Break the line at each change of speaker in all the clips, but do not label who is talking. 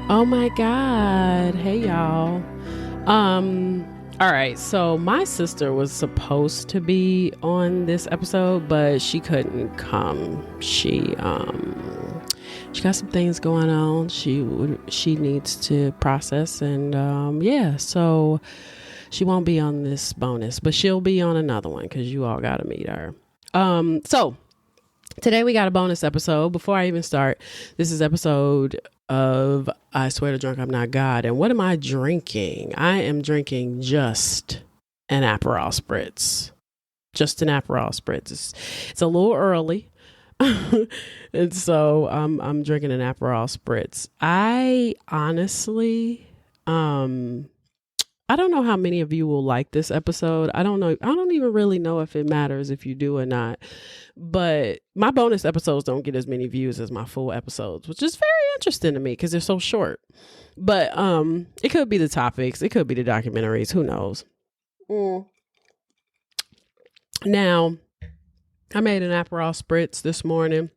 Oh my God. Hey y'all. All right, so my sister was supposed to be on this episode, but she couldn't come. She got some things going on. She needs to process and so she won't be on this bonus, but she'll be on another one cuz you all got to meet her. So today we got a bonus episode. Before I even start, this is episode of I Swear to Drunk I'm Not God. And what am I drinking? I am drinking just an Aperol Spritz. Just an Aperol Spritz. It's a little early. And so I'm drinking an Aperol Spritz. I honestly, I don't know how many of you will like this episode. I don't know. I don't even really know if it matters if you do or not. But my bonus episodes don't get as many views as my full episodes, which is very interesting to me because they're so short. But it could be the topics. It could be the documentaries. Who knows? Now, I made an Aperol Spritz this morning.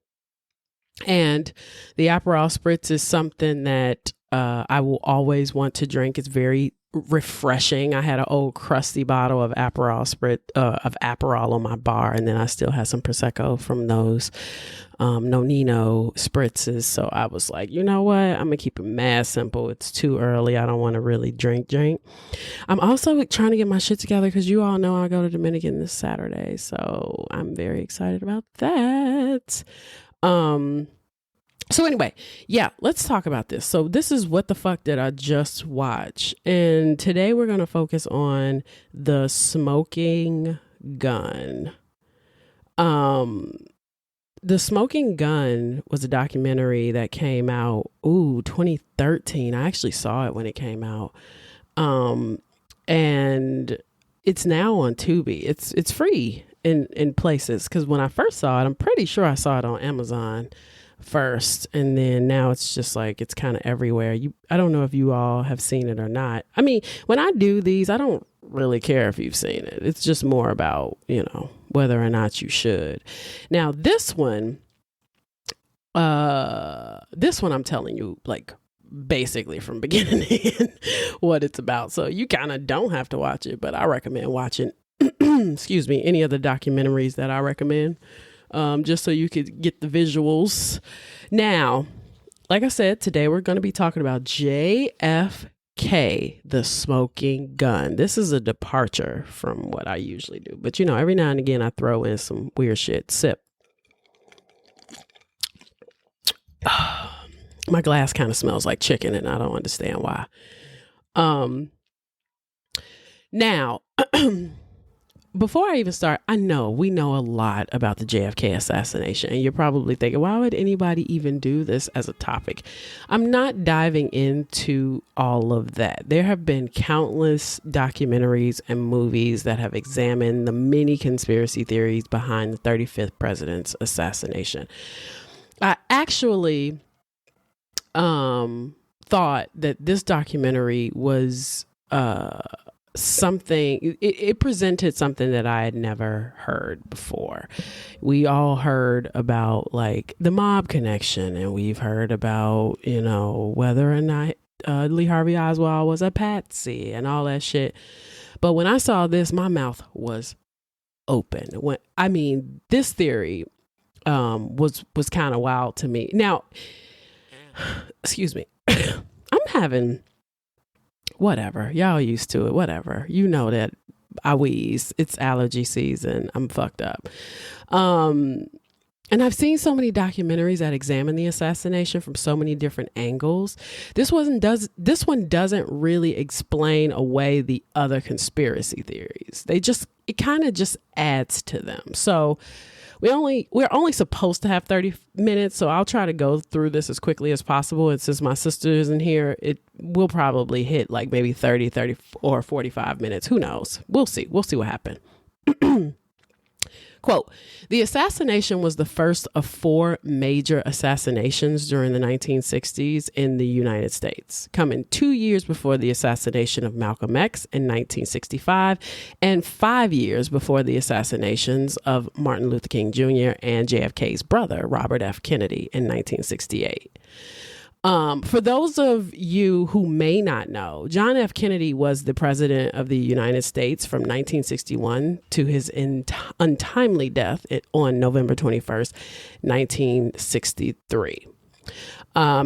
And the Aperol Spritz is something that I will always want to drink. It's very refreshing. I had an old crusty bottle of Aperol on my bar, and then I still had some Prosecco from those Nonino spritzes. So I was like, you know what? I'm gonna keep it mad simple. It's too early. I don't want to really drink. I'm also trying to get my shit together because you all know I go to Dominican this Saturday, so I'm very excited about that. So anyway, yeah, let's talk about this. So this is What the Fuck Did I Just Watch? And today we're going to focus on the smoking gun. The Smoking Gun was a documentary that came out, 2013. I actually saw it when it came out. And it's now on Tubi. It's free in places, because when I first saw it, I'm pretty sure I saw it on Amazon first, and then now it's just like it's kind of everywhere. I don't know if you all have seen it or not. I mean, when I do these, I don't really care if you've seen it. It's just more about, whether or not you should. Now this one I'm telling you, like, basically from beginning to end what it's about, so you kind of don't have to watch it, but I recommend watching excuse me, any of the documentaries that I recommend, just so you could get the visuals. Now, like I said, today we're going to be talking about JFK, the smoking gun. This is a departure from what I usually do, but every now and again I throw in some weird shit. Sip. My glass kind of smells like chicken, and I don't understand why. Now, before I even start, we know a lot about the JFK assassination, and you're probably thinking, why would anybody even do this as a topic? I'm not diving into all of that. There have been countless documentaries and movies that have examined the many conspiracy theories behind the 35th president's assassination. I actually thought that this documentary was something, it presented something that I had never heard before. We all heard about like the mob connection, and we've heard about, whether or not Lee Harvey Oswald was a patsy and all that shit. But when I saw this, my mouth was open. This theory was kind of wild to me. Now, excuse me, I'm having whatever, y'all used to it, whatever, that I wheeze, it's allergy season, I'm fucked up. And I've seen so many documentaries that examine the assassination from so many different angles. This one doesn't really explain away the other conspiracy theories. It kind of just adds to them. So we're only supposed to have 30 minutes, so I'll try to go through this as quickly as possible. And since my sister isn't here, it will probably hit like maybe 30 or 45 minutes. Who knows? We'll see. We'll see what happened. Quote, the assassination was the first of 4 major assassinations during the 1960s in the United States, coming 2 years before the assassination of Malcolm X in 1965 and 5 years before the assassinations of Martin Luther King Jr. and JFK's brother, Robert F. Kennedy, in 1968. For those of you who may not know, John F. Kennedy was the president of the United States from 1961 to his untimely death on November 21st, 1963.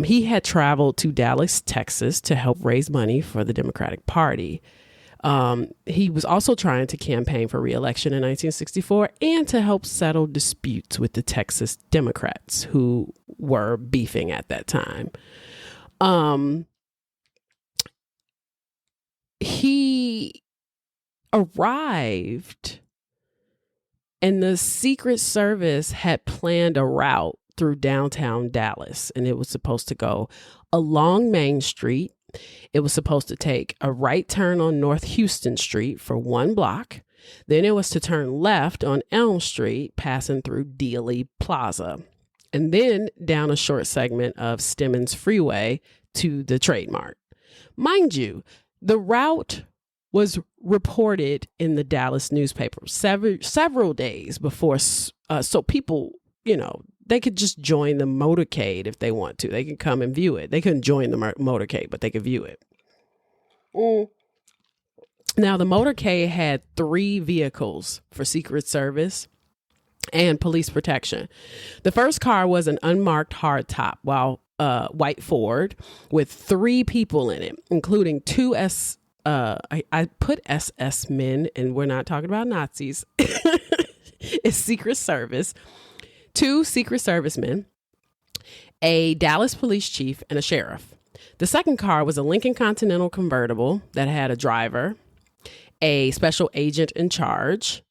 He had traveled to Dallas, Texas to help raise money for the Democratic Party. He was also trying to campaign for re-election in 1964 and to help settle disputes with the Texas Democrats who were beefing at that time. He arrived and the Secret Service had planned a route through downtown Dallas, and it was supposed to go along Main Street. It was supposed to take a right turn on North Houston Street for 1 block. Then it was to turn left on Elm Street, passing through Dealey Plaza, and then down a short segment of Stemmons Freeway to the Trade Mart. Mind you, the route was reported in the Dallas newspaper several days before, so people, they could just join the motorcade if they want to. They can come and view it. They couldn't join the motorcade, but they could view it. Now, the motorcade had 3 vehicles for Secret Service and police protection. The first car was an unmarked hardtop, white Ford with 3 people in it, including 2 I put SS men, and we're not talking about Nazis. It's Secret Service. 2 Secret Servicemen, a Dallas police chief, and a sheriff. The second car was a Lincoln Continental convertible that had a driver, a special agent in charge,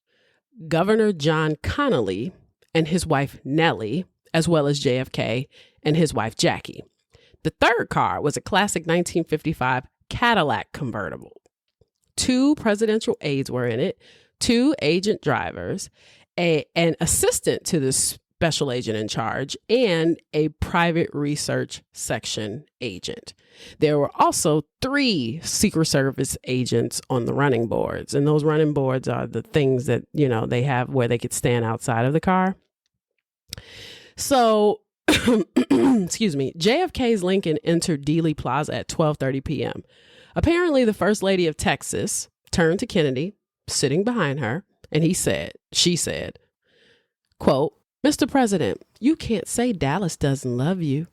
Governor John Connally and his wife Nellie, as well as JFK and his wife Jackie. The third car was a classic 1955 Cadillac convertible. 2 presidential aides were in it, 2 agent drivers, an assistant to the special agent in charge, and a private research section agent. There were also 3 Secret Service agents on the running boards. And those running boards are the things that, they have where they could stand outside of the car. So, excuse me, JFK's Lincoln entered Dealey Plaza at 12:30 p.m. Apparently, the First Lady of Texas turned to Kennedy, sitting behind her, and she said, quote, "Mr. President, you can't say Dallas doesn't love you."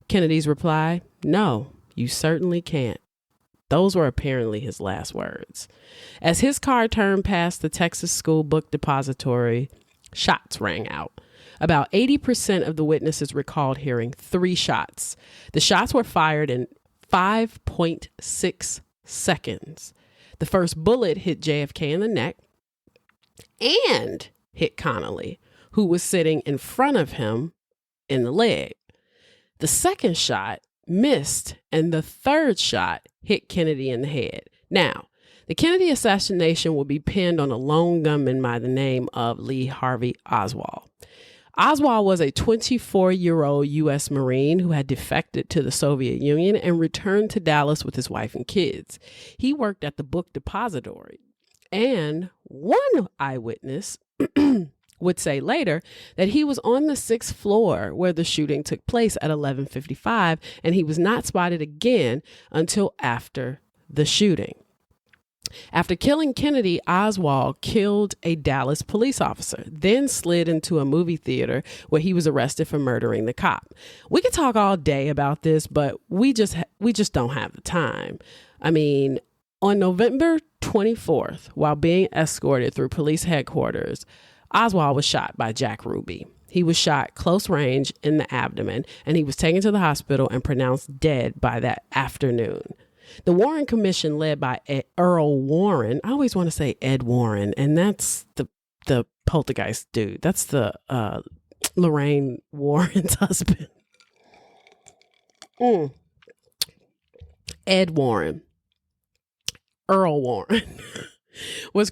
Kennedy's reply, "No, you certainly can't." Those were apparently his last words. As his car turned past the Texas School Book Depository, shots rang out. About 80% of the witnesses recalled hearing 3 shots. The shots were fired in 5.6 seconds. The first bullet hit JFK in the neck and hit Connally, who was sitting in front of him, in the leg. The second shot missed, and the third shot hit Kennedy in the head. Now, the Kennedy assassination will be pinned on a lone gunman by the name of Lee Harvey Oswald. Oswald was a 24-year-old U.S. Marine who had defected to the Soviet Union and returned to Dallas with his wife and kids. He worked at the book depository, and one eyewitness would say later that he was on the 6th floor where the shooting took place at 11:55, and he was not spotted again until after the shooting. After killing Kennedy, Oswald killed a Dallas police officer, then slid into a movie theater where he was arrested for murdering the cop. We could talk all day about this, but we just don't have the time. I mean, on November 24th, while being escorted through police headquarters, Oswald was shot by Jack Ruby. He was shot close range in the abdomen, and he was taken to the hospital and pronounced dead by that afternoon. The Warren Commission, led by Earl Warren — I always want to say Ed Warren, and that's the poltergeist dude. That's the Lorraine Warren's husband. Ed Warren. Earl Warren was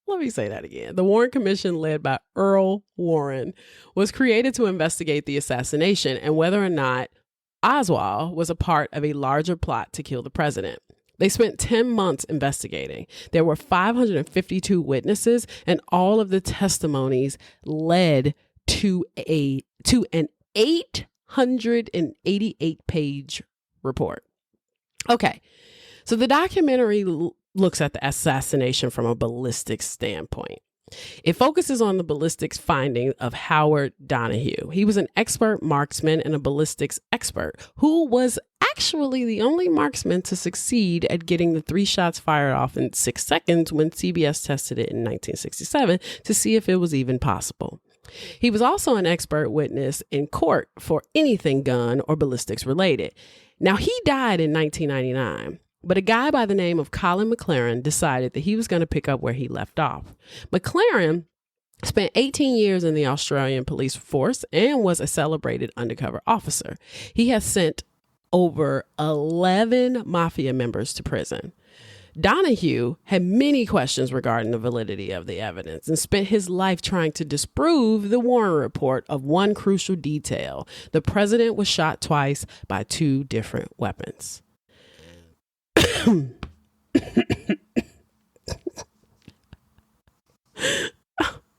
Let me say that again. The Warren Commission, led by Earl Warren, was created to investigate the assassination and whether or not Oswald was a part of a larger plot to kill the president. They spent 10 months investigating. There were 552 witnesses, and all of the testimonies led to an 188-page report. Okay, so the documentary looks at the assassination from a ballistics standpoint. It focuses on the ballistics finding of Howard Donahue. He was an expert marksman and a ballistics expert who was actually the only marksman to succeed at getting the 3 shots fired off in 6 seconds when CBS tested it in 1967 to see if it was even possible. He was also an expert witness in court for anything gun or ballistics related. Now, he died in 1999. But a guy by the name of Colin McLaren decided that he was going to pick up where he left off. McLaren spent 18 years in the Australian police force and was a celebrated undercover officer. He has sent over 11 mafia members to prison. Donahue had many questions regarding the validity of the evidence and spent his life trying to disprove the Warren report of one crucial detail. The president was shot twice by 2 different weapons.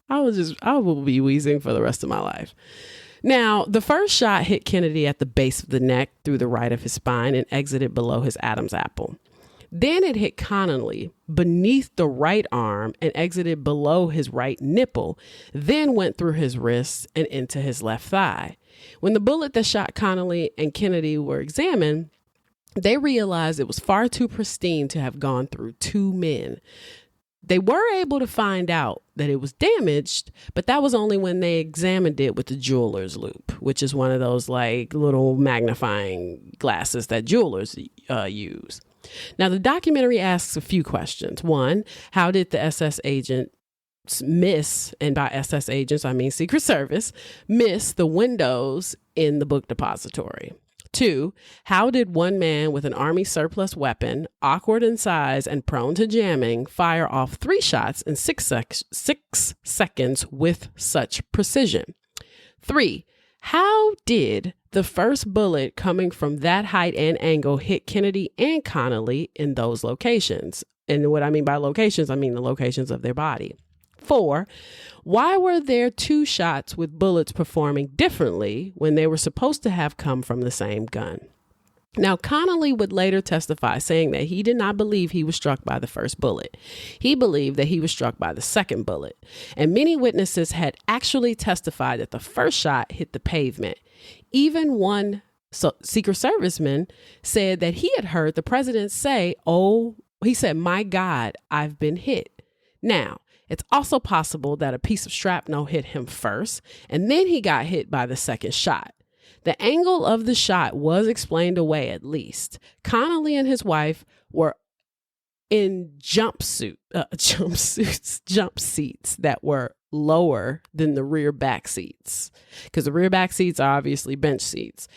I will be wheezing for the rest of my life. Now, the first shot hit Kennedy at the base of the neck through the right of his spine and exited below his Adam's apple. Then it hit Connolly beneath the right arm and exited below his right nipple, then went through his wrist and into his left thigh. When the bullet that shot Connolly and Kennedy were examined, they realized it was far too pristine to have gone through 2 men. They were able to find out that it was damaged, but that was only when they examined it with the jeweler's loupe, which is one of those like little magnifying glasses that jewelers use. Now, the documentary asks a few questions. 1, how did the SS agent miss, and by SS agents, I mean Secret Service, miss the windows in the book depository? 2, how did one man with an Army surplus weapon, awkward in size and prone to jamming, fire off 3 shots in 6 seconds with such precision? 3, how did the first bullet coming from that height and angle hit Kennedy and Connolly in those locations? And what I mean by locations, I mean the locations of their body. 4, why were there 2 shots with bullets performing differently when they were supposed to have come from the same gun? Now, Connolly would later testify, saying that he did not believe he was struck by the first bullet. He believed that he was struck by the second bullet. And many witnesses had actually testified that the first shot hit the pavement. Even one Secret Serviceman said that he had heard the president say, he said, "My God, I've been hit." Now, it's also possible that a piece of shrapnel hit him first, and then he got hit by the second shot. The angle of the shot was explained away at least. Connolly and his wife were in jump seats that were lower than the rear back seats, because the rear back seats are obviously bench seats.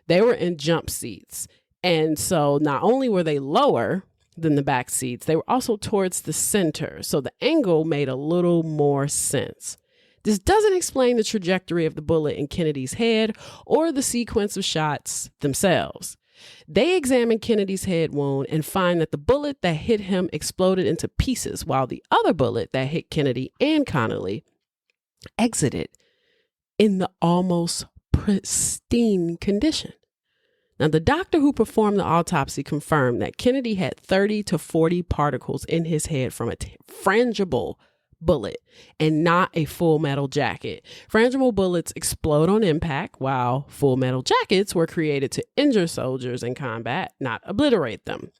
They were in jump seats. And so not only were they lower than the back seats, they were also towards the center. So the angle made a little more sense. This doesn't explain the trajectory of the bullet in Kennedy's head or the sequence of shots themselves. They examined Kennedy's head wound and find that the bullet that hit him exploded into pieces, while the other bullet that hit Kennedy and Connolly exited in the almost pristine condition. Now, the doctor who performed the autopsy confirmed that Kennedy had 30 to 40 particles in his head from a frangible bullet and not a full metal jacket. Frangible bullets explode on impact, while full metal jackets were created to injure soldiers in combat, not obliterate them.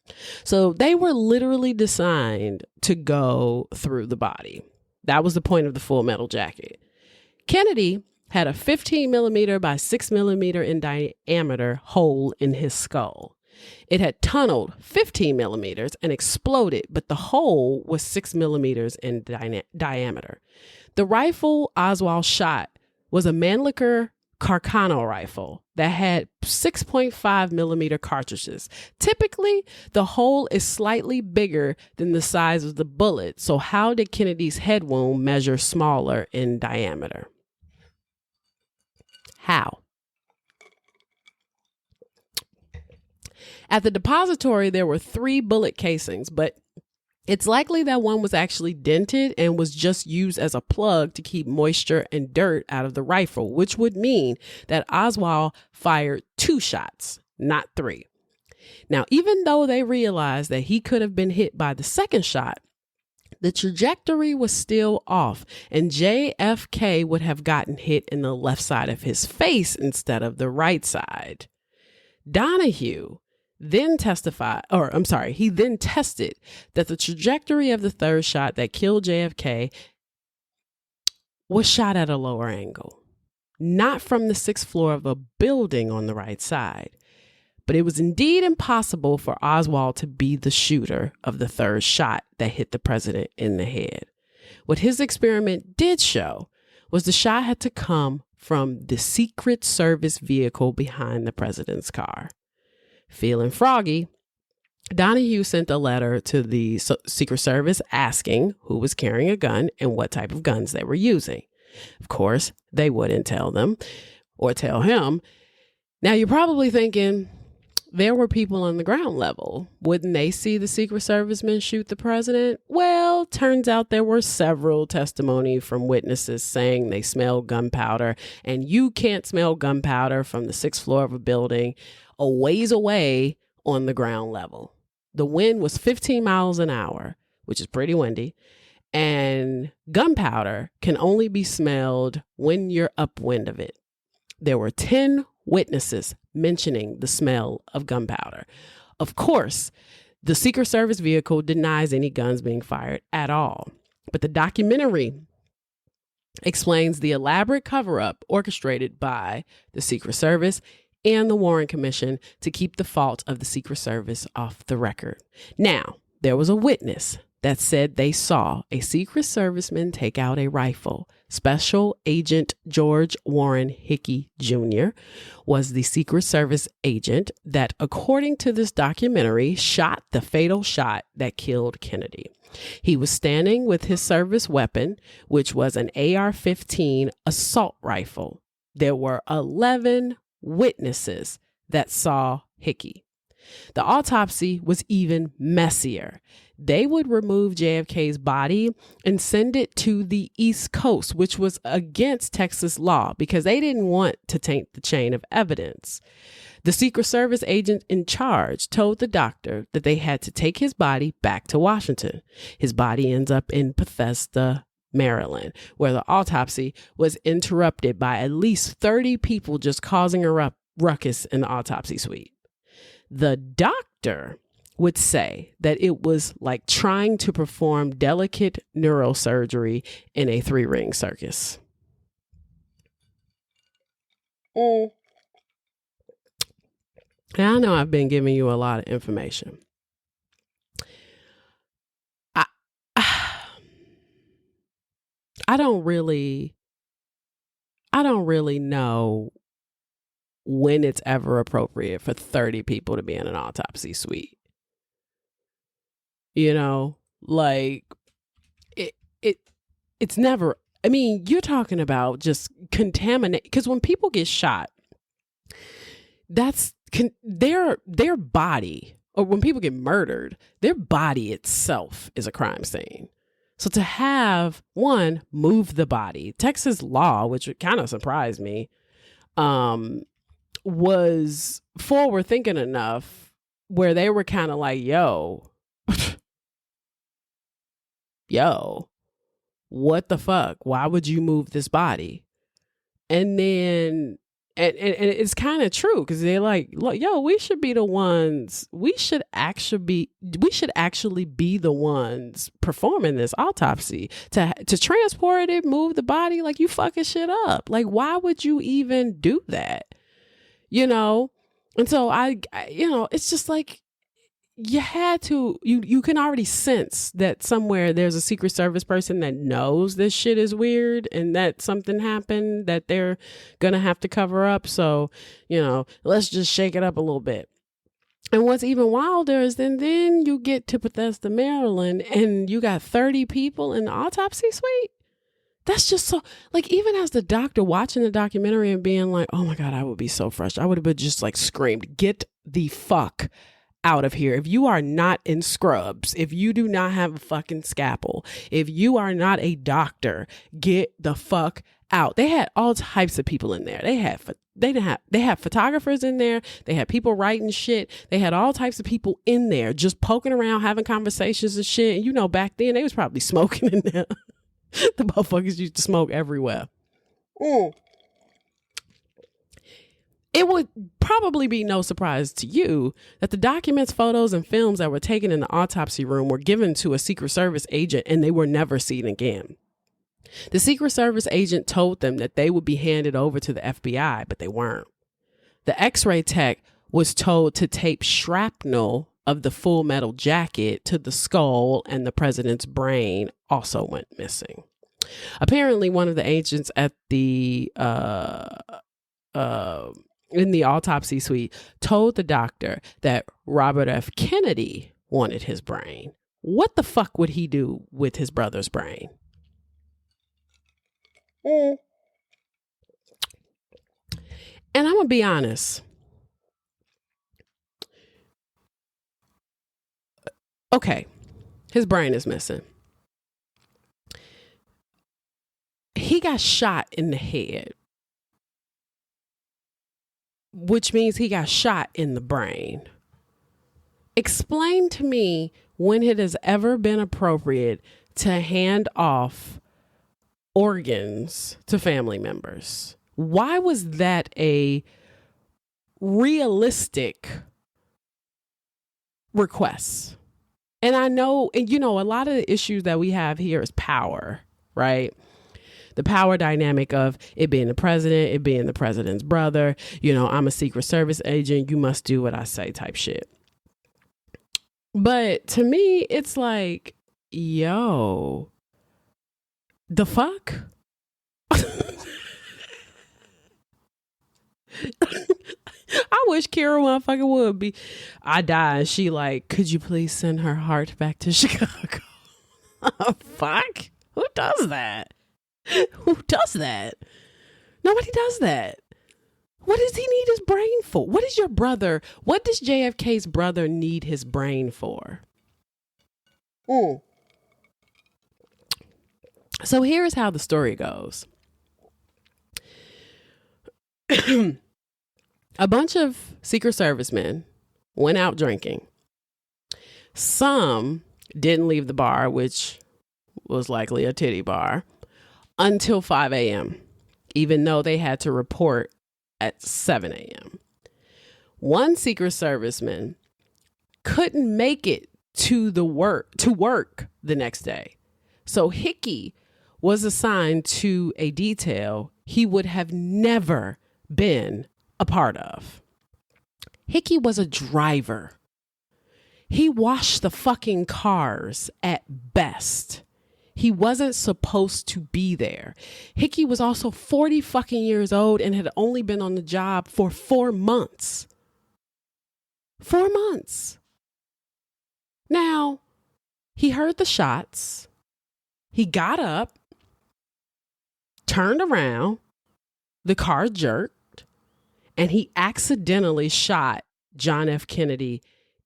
So they were literally designed to go through the body. That was the point of the full metal jacket. Kennedy had a 15 millimeter by 6 millimeter in diameter hole in his skull. It had tunneled 15 millimeters and exploded, but the hole was 6 millimeters in diameter. The rifle Oswald shot was a Mannlicher Carcano rifle that had 6.5 millimeter cartridges. Typically, the hole is slightly bigger than the size of the bullet. So how did Kennedy's head wound measure smaller in diameter? How? At the depository, there were 3 bullet casings, but It's likely that one was actually dented and was just used as a plug to keep moisture and dirt out of the rifle, which would mean that Oswald fired 2 shots, not 3. Now, even though they realized that he could have been hit by the second shot, the trajectory was still off, and JFK would have gotten hit in the left side of his face instead of the right side. Donahue then tested that the trajectory of the third shot that killed JFK was shot at a lower angle, not from the 6th floor of a building on the right side. But it was indeed impossible for Oswald to be the shooter of the third shot that hit the president in the head. What his experiment did show was the shot had to come from the Secret Service vehicle behind the president's car. Feeling froggy, Donahue sent a letter to the Secret Service asking who was carrying a gun and what type of guns they were using. Of course, they wouldn't tell them or tell him. Now, you're probably thinking, there were people on the ground level. Wouldn't they see the Secret Servicemen shoot the president? Well, turns out there were several testimony from witnesses saying they smelled gunpowder, and you can't smell gunpowder from the 6th floor of a building a ways away on the ground level. The wind was 15 miles an hour, which is pretty windy, and gunpowder can only be smelled when you're upwind of it. There were 10 witnesses mentioning the smell of gunpowder. Of course, the Secret Service vehicle denies any guns being fired at all. But the documentary explains the elaborate cover-up orchestrated by the Secret Service and the Warren Commission to keep the fault of the Secret Service off the record. Now, there was a witness that said they saw a Secret Serviceman take out a rifle. Special Agent George Warren Hickey Jr. was the Secret Service agent that, according to this documentary, shot the fatal shot that killed Kennedy. He was standing with his service weapon, which was an AR-15 assault rifle. There were 11 witnesses that saw Hickey. The autopsy was even messier. They would remove JFK's body and send it to the East Coast, which was against Texas law because they didn't want to taint the chain of evidence. The Secret Service agent in charge told the doctor that they had to take his body back to Washington. His body ends up in Bethesda, Maryland, where the autopsy was interrupted by at least 30 people just causing a ruckus in the autopsy suite. The doctor would say that it was like trying to perform delicate neurosurgery in a 3-ring circus. Now, I know I've been giving you a lot of information. I don't really know when it's ever appropriate for 30 people to be in an autopsy suite. You know, like it's never, I mean, you're talking about just contaminate, because when people get shot, that's their body, or when people get murdered, their body itself is a crime scene. So to have one move the body, Texas law, which kind of surprised me, was forward thinking enough where they were kind of like, yo, what the fuck? Why would you move this body? And then, and it's kind of true, because they're like, look, yo, we should be the ones, we should actually be the ones performing this autopsy to transport it, move the body. Like, you fucking shit up. Like, why would you even do that? You know? And so I it's just like, you had to, you can already sense that somewhere there's a Secret Service person that knows this shit is weird and that something happened that they're going to have to cover up. So, let's just shake it up a little bit. And what's even wilder is then you get to Bethesda, Maryland, and you got 30 people in the autopsy suite. That's just so, like, even as the doctor watching the documentary and being like, oh my God, I would be so frustrated. I would have just like screamed, get the fuck out of here. If you are not in scrubs, if you do not have a fucking scalpel, if you are not a doctor, get the fuck out. They had all types of people in there. They had photographers in there. They had people writing shit. They had all types of people in there just poking around, having conversations and shit. And you know, back then they was probably smoking in there. The motherfuckers used to smoke everywhere. It would probably be no surprise to you that the documents, photos, and films that were taken in the autopsy room were given to a Secret Service agent and they were never seen again. The Secret Service agent told them that they would be handed over to the FBI, but they weren't. The X-ray tech was told to tape shrapnel of the Full Metal Jacket to the skull, and the president's brain also went missing. Apparently, one of the agents at the in the autopsy suite told the doctor that Robert F. Kennedy wanted his brain. What the fuck would he do with his brother's brain? And I'm going to be honest. Okay, his brain is missing. He got shot in the head, which means he got shot in the brain. Explain to me when it has ever been appropriate to hand off organs to family members. Why was that a realistic request? And I know, and you know, a lot of the issues that we have here is power, right? The power dynamic of it being the president, it being the president's brother, you know, I'm a Secret Service agent, you must do what I say type shit. But to me, it's like, yo, the fuck? I wish Kira motherfucking would be. I die and she like, could you please send her heart back to Chicago? Fuck? Who does that? Who does that? Nobody does that. What does he need his brain for? What does JFK's brother need his brain for? So here's how the story goes. A bunch of Secret Servicemen went out drinking. Some didn't leave the bar, which was likely a titty bar, until 5 a.m., even though they had to report at 7 a.m. One Secret Serviceman couldn't make it to work the next day. So Hickey was assigned to a detail he would have never been a part of. Hickey was a driver. He washed the fucking cars at best. He wasn't supposed to be there. Hickey was also 40 fucking years old and had only been on the job for 4 months. 4 months. Now, he heard the shots. He got up, turned around, the car jerked, and he accidentally shot John F. Kennedy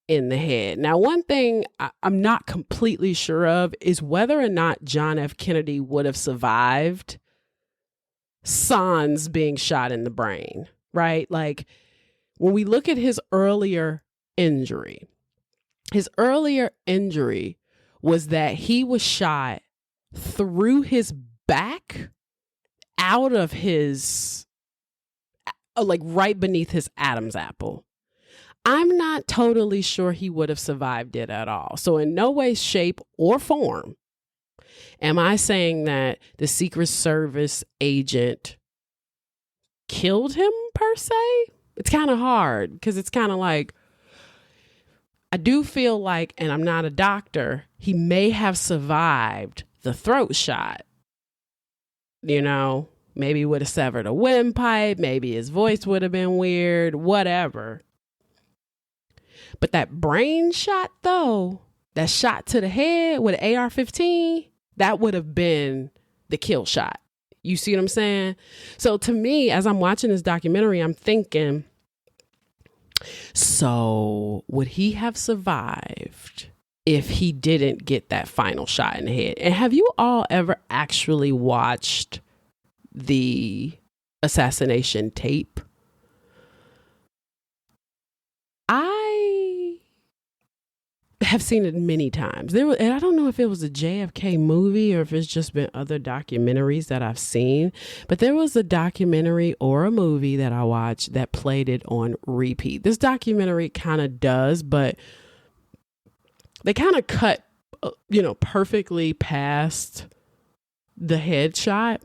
in the head. Now, one thing I'm not completely sure of is whether or not John F. Kennedy would have survived Sans being shot in the brain, right? Like, when we look at his earlier injury was that he was shot through his back, out of his, like right beneath his Adam's apple. I'm not totally sure he would have survived it at all. So in no way, shape, or form am I saying that the Secret Service agent killed him per se. It's kind of hard because it's kind of like, I do feel like, and I'm not a doctor, he may have survived the throat shot. You know, maybe he would have severed a windpipe. Maybe his voice would have been weird, whatever. But that brain shot, though, that shot to the head with an AR-15, that would have been the kill shot. You see what I'm saying? So to me, as I'm watching this documentary, I'm thinking, so So would he have survived if he didn't get that final shot in the head? And have you all ever actually watched the assassination tape? I have seen it many times. And I don't know if it was a JFK movie or if it's just been other documentaries that I've seen, but there was a documentary or a movie that I watched that played it on repeat. This documentary kind of does, but they kind of cut, perfectly past the headshot,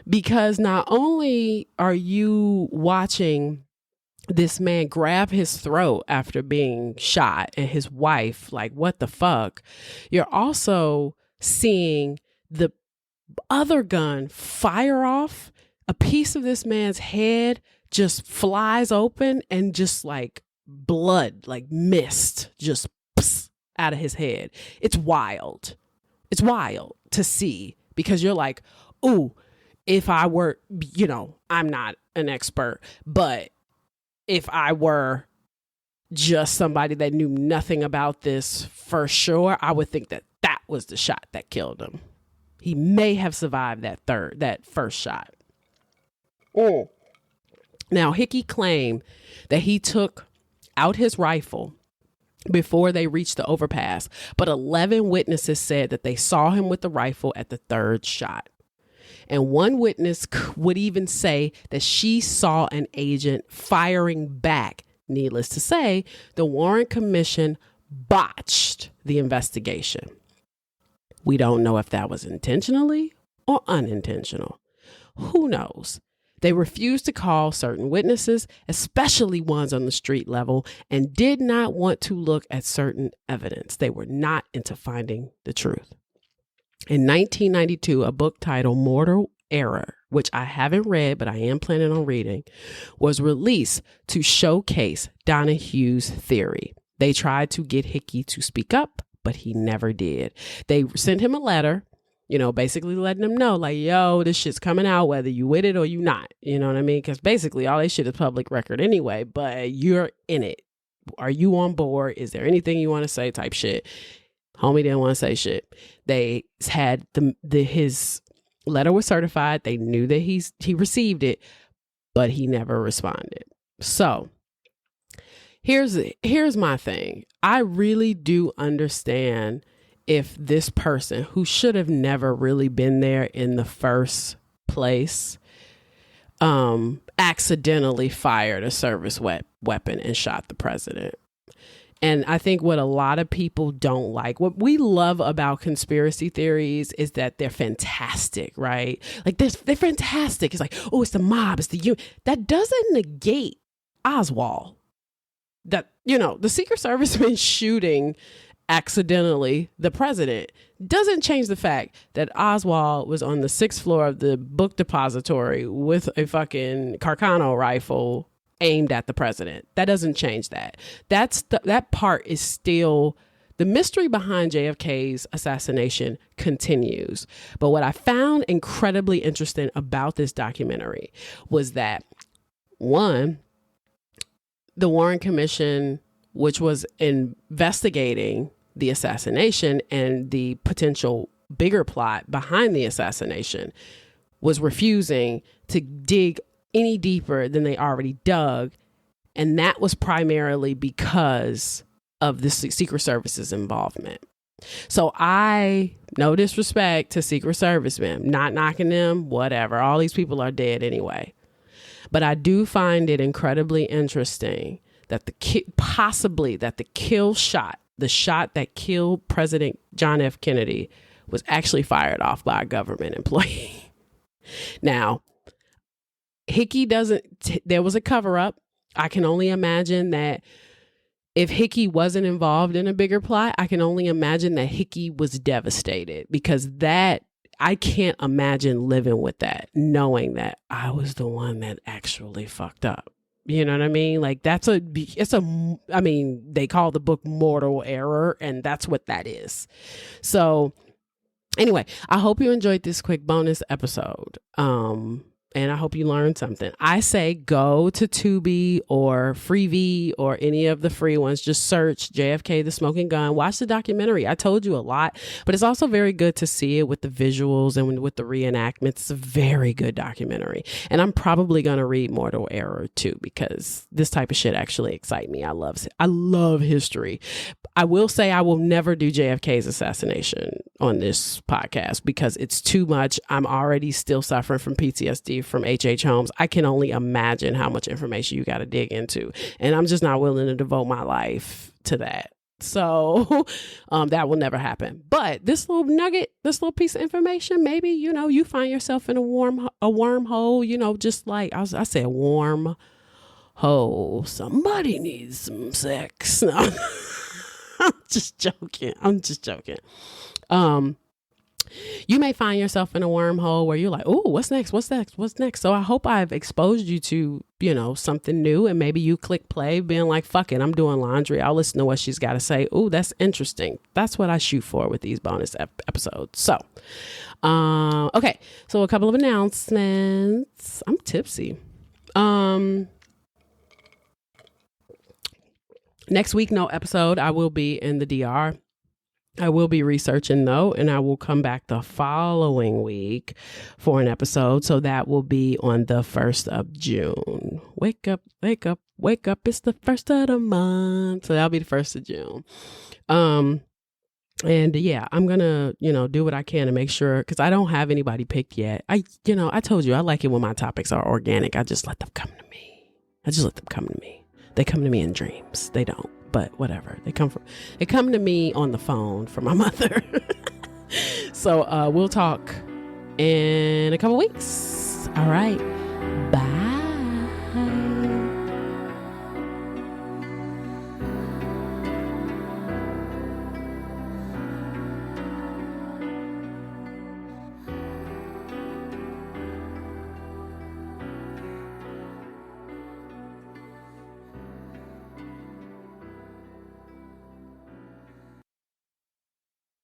because not only are you watching this man grab his throat after being shot and his wife, like, what the fuck? You're also seeing the other gun fire off. A piece of this man's head just flies open and just like blood, like mist, just out of his head. It's wild. It's wild to see, because you're like, ooh, if I were, I'm not an expert, but if I were just somebody that knew nothing about this for sure, I would think that that was the shot that killed him. He may have survived that first shot. Now, Hickey claimed that he took out his rifle before they reached the overpass, but 11 witnesses said that they saw him with the rifle at the third shot. And one witness would even say that she saw an agent firing back. Needless to say, the Warren Commission botched the investigation. We don't know if that was intentionally or unintentional. Who knows? They refused to call certain witnesses, especially ones on the street level, and did not want to look at certain evidence. They were not into finding the truth. In 1992, a book titled Mortal Error, which I haven't read, but I am planning on reading, was released to showcase Donahue's theory. They tried to get Hickey to speak up, but he never did. They sent him a letter, basically letting him know, like, yo, this shit's coming out, whether you with it or you not. You know what I mean? Because basically all this shit is public record anyway, but you're in it. Are you on board? Is there anything you want to say type shit? Homie didn't want to say shit. They had his letter was certified. They knew that he received it, but he never responded. So here's my thing. I really do understand if this person, who should have never really been there in the first place, accidentally fired a service weapon and shot the president. And I think what a lot of people don't like, what we love about conspiracy theories, is that they're fantastic, right? Like they're fantastic. It's like, oh, it's the mob, it's the you. That doesn't negate Oswald. That, the Secret Service been shooting accidentally the president doesn't change the fact that Oswald was on the 6th floor of the book depository with a fucking Carcano rifle aimed at the president. That doesn't change that. That part is still, the mystery behind JFK's assassination continues. But what I found incredibly interesting about this documentary was that, one, the Warren Commission, which was investigating the assassination and the potential bigger plot behind the assassination, was refusing to dig any deeper than they already dug. And that was primarily because of the Secret Service's involvement. So no disrespect to Secret Servicemen, not knocking them, whatever. All these people are dead anyway. But I do find it incredibly interesting that the shot that killed President John F. Kennedy was actually fired off by a government employee. Now, Hickey there was a cover up. I can only imagine that if Hickey wasn't involved in a bigger plot, I can only imagine that Hickey was devastated, because I can't imagine living with that, knowing that I was the one that actually fucked up. You know what I mean? Like they call the book Mortal Error, and that's what that is. So anyway, I hope you enjoyed this quick bonus episode. And I hope you learned something. I say go to Tubi or Freevee or any of the free ones. Just search JFK, the smoking gun. Watch the documentary. I told you a lot, but it's also very good to see it with the visuals and with the reenactments. It's a very good documentary. And I'm probably going to read Mortal Error too, because this type of shit actually excites me. I love history. I will say I will never do JFK's assassination on this podcast because it's too much. I'm already still suffering from PTSD from H.H. Holmes. I can only imagine how much information you got to dig into. And I'm just not willing to devote my life to that. So that will never happen. But this little nugget, this little piece of information, maybe, you find yourself in a wormhole, just like I said, warm hole. Somebody needs some sex. No. I'm just joking. You may find yourself in a wormhole where you're like, oh, what's next? So I hope I've exposed you to, something new, and maybe you click play being like, fuck it, I'm doing laundry. I'll listen to what she's got to say. Oh, that's interesting. That's what I shoot for with these bonus episodes. So, okay. So a couple of announcements. I'm tipsy. Next week, no episode. I will be in the DR. I will be researching though, and I will come back the following week for an episode. So that will be on the 1st of June. Wake up, wake up, wake up. It's the 1st of the month. So that'll be the 1st of June. And yeah, I'm going to, do what I can to make sure, because I don't have anybody picked yet. I told you, I like it when my topics are organic. I just let them come to me. They come to me in dreams. They don't, but whatever. They come to me on the phone from my mother. So we'll talk in a couple weeks. All right.